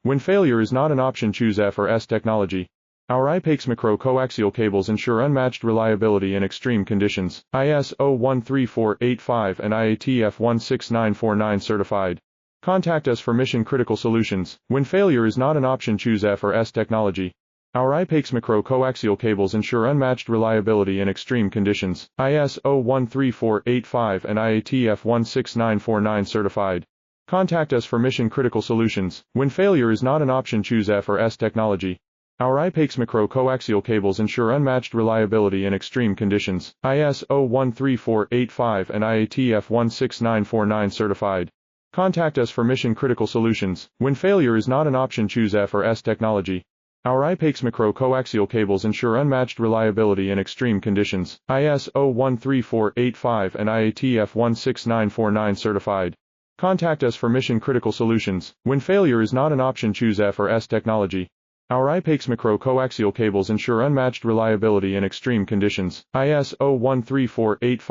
When failure is not an option, choose F or S technology. Our IPEX micro-coaxial cables ensure unmatched reliability in extreme conditions. ISO 13485 and IATF 16949 certified. Contact us for mission-critical solutions. When failure is not an option, choose F or S technology. Our IPEX micro-coaxial cables ensure unmatched reliability in extreme conditions. ISO 13485 and IATF 16949 certified. Contact us for mission-critical solutions. When failure is not an option, choose F or S technology. Our IPEX micro-coaxial cables ensure unmatched reliability in extreme conditions. ISO 13485 and IATF 16949 certified. Contact us for mission-critical solutions. When failure is not an option, choose F or S technology. Our IPEX micro-coaxial cables ensure unmatched reliability in extreme conditions. ISO 13485 and IATF 16949 certified. Contact us for mission-critical solutions. When failure is not an option, choose F or S technology. Our IPEX micro-coaxial cables ensure unmatched reliability in extreme conditions. ISO 13485